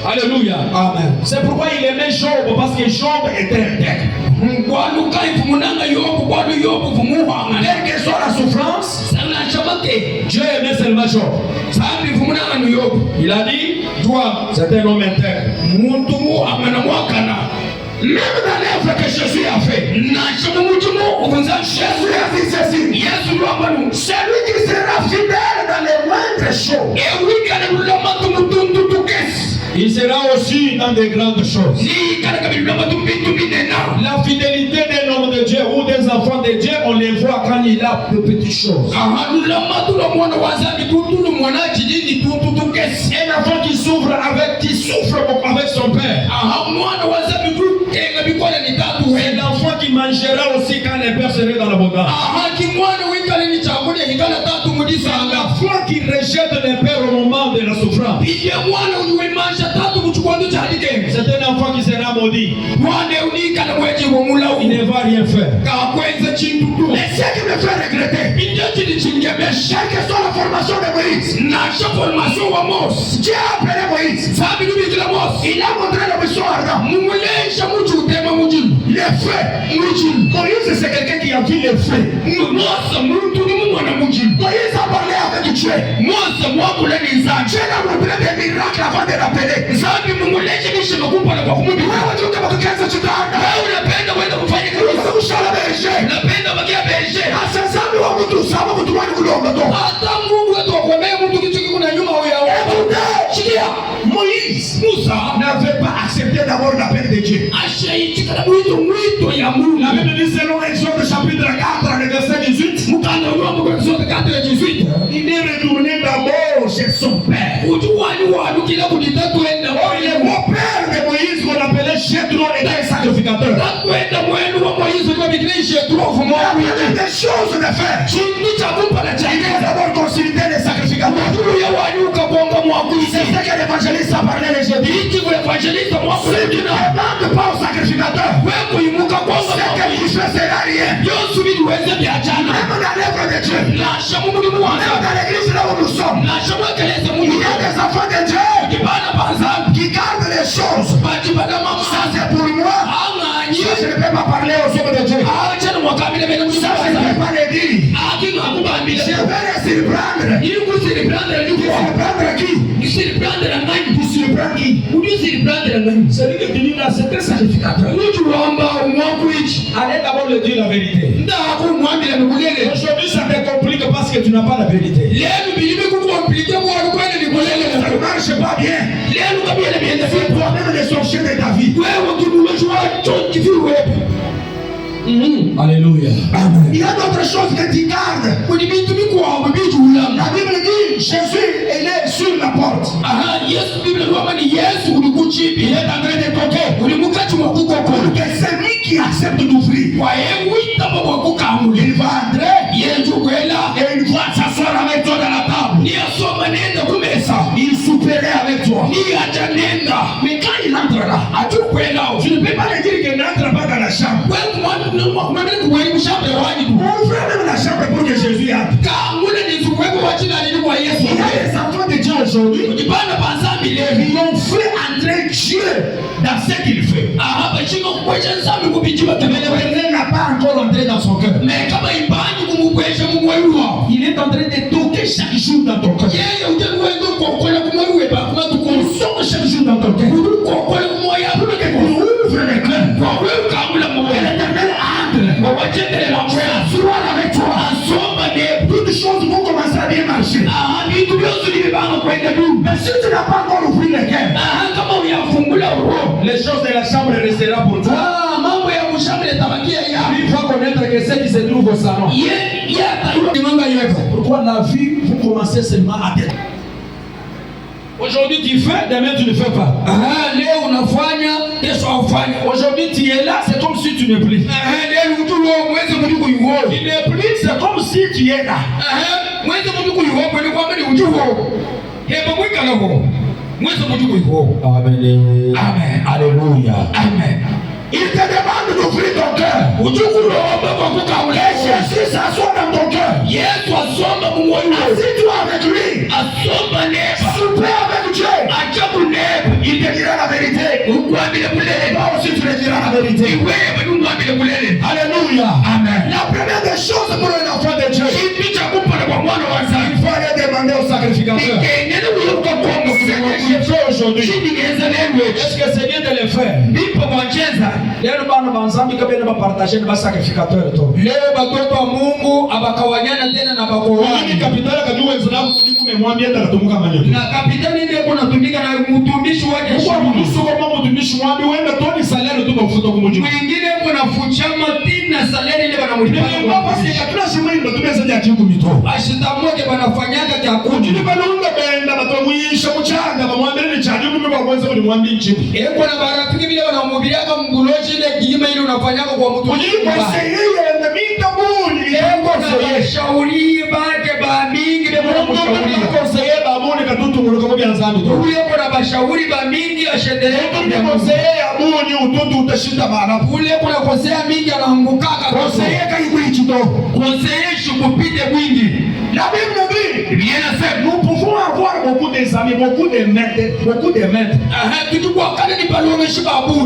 Alléluia. Amen. C'est pourquoi il aimait Job, parce que Job était intègre. Quelle que soit la souffrance, Dieu aimait seulement Job. Il a dit, toi, c'est un homme intègre. Même dans l'œuvre que Jésus a fait, Jésus a dit ceci. Celui qui sera fidèle dans les moindres choses, il sera aussi dans des grandes choses. La fidélité d'un homme de Dieu ou des enfants de Dieu, on les voit quand il a de petites choses. Un enfant qui souffre beaucoup avec son père. C'est l'enfant qui mangera aussi quand les pères seraient dans l'abondance. L'enfant qui rejette les pères au moment de la souffrance. C'est un enfant qui sera maudit. Il ne va rien faire. Et ce qui me fait regretter, quelle que soit la formation de Moïse, Dieu a appelé Moïse. Il a montré le mission ardent. Les faits. Moïse, c'est quelqu'un qui a vu les faits. Moïse a parlé avec Dieu. Dieu a montré des miracles avant de l'appeler. Moïse n'avait pas accepté d'abord l'appel de Dieu. La Bible dit selon Exode chapitre 4, le verset 18, il est retourné d'abord chez son père. Le beau-père de Moïse qu'on appelait Jéthro était sacrificateur. Il y avait des choses à faire. Il est d'abord consulté les sacrificateurs. C'est ce que l'évangéliste a parlé les jeudis. Si tu ne demandes pas au sacrificateur, c'est que tu ne feras rien. Même dans l'œuvre de Dieu, même dans l'église là où nous sommes, il y a des enfants de Dieu qui gardent les choses. Ça c'est pour moi. Ça je ne peux pas parler aux hommes de Dieu. Ça je ne peux pas le dire. Je vais les surprendre. Surprendre qui? Surprendre qui? Celui qui dit là, c'est un sacrificateur. Allez d'abord le dire la vérité. Aujourd'hui ça te complique parce que tu n'as pas la vérité. Ça ne marche pas bien. C'est toi-même le sorcier de ta vie. Alléluia. Amen. Il y a d'autres choses que tu gardes. La Bible dit Jésus est sur la porte. Il est en train de toquer. Que celui qui accepte d'ouvrir, il va entrer et il va s'asseoir avec toi dans la table. Il souperait avec toi. Mais quand il entrera, tu ne peux pas le dire qu'il n'entre pas dans la chambre. On fait même la chambre pour que Jésus entre. Il y a des enfants de Dieu aujourd'hui. Ils ont fait entrer Dieu dans ce qu'il fait. Mais le n'a pas encore entré dans son cœur. Il est en train de toquer chaque jour dans ton cœur. Il sort chaque jour dans ton cœur. Ouvre le cœur. L'Éternel entre. S'asseoir avec toi. Toutes choses vont commencer à bien marcher. Mais si tu n'as pas encore ouvert le cœur, les choses de la chambre resteront pour toi. Il faut connaître que ce qui se trouve au salon. Pourquoi la vie, vous commencez seulement à tête. Aujourd'hui tu fais, demain tu ne fais pas. Aujourd'hui tu es là, c'est comme si tu n'es plus. Tu n'es plus, c'est comme si tu es là. Amen. Amen. Alléluia. Amen. Il te demande d'ouvrir ton cœur. Et Jésus s'assoit dans ton cœur. Assis-toi avec lui. Souper avec Dieu. Il te aussi tu le diras la vérité. Alléluia. Amen. La première des choses pour un enfant de Dieu, il faut aller demander au sacrificateur. Je fais aujourd'hui. Est-ce que c'est bien de le faire? Leo bana banzambi kabla na partager na sacrificateur to. Leo batoto wa Mungu abakawanyana tena na bakowani. Kapitali kajua Islamu kumemwambia atatumuka maneno. Na kapitali ndiye kuna tumika na mtumishi wake. Kwa mtumishi kama mtumishi mwambie wewe toni salary tu mafuta kumjua. Mwingine kuna fuchama tina salary ile banamlipa. Ndio basi kila siku ndio tumeza ya kiku mito. Ashitamwoke banafanyaka kya kundi. Ni balunga benda batomwisha kuchanga bamwambie ni chani kumbe kwanza ulimwambia chini. Kuna barafiki vile wanamhubiliaka mguloji ile kima ile unafanyaka kwa mtu. Konseye na mitabuni. Shauri bake ba mingi de mwanamshauri. Konseye ba mone katutu ngoro kama byanzambi to. Huyo kuna bashauri ba mingi ashendelee. Konseye ya muni ututu utashinda bana. Ule kuna konseye mingi anaangukaka. Konseye kaikwichi to. Konseye shukupite mwingi. La Bible dit, nous pouvons avoir beaucoup des amis, beaucoup de maîtres. Tu vois, quand il parle,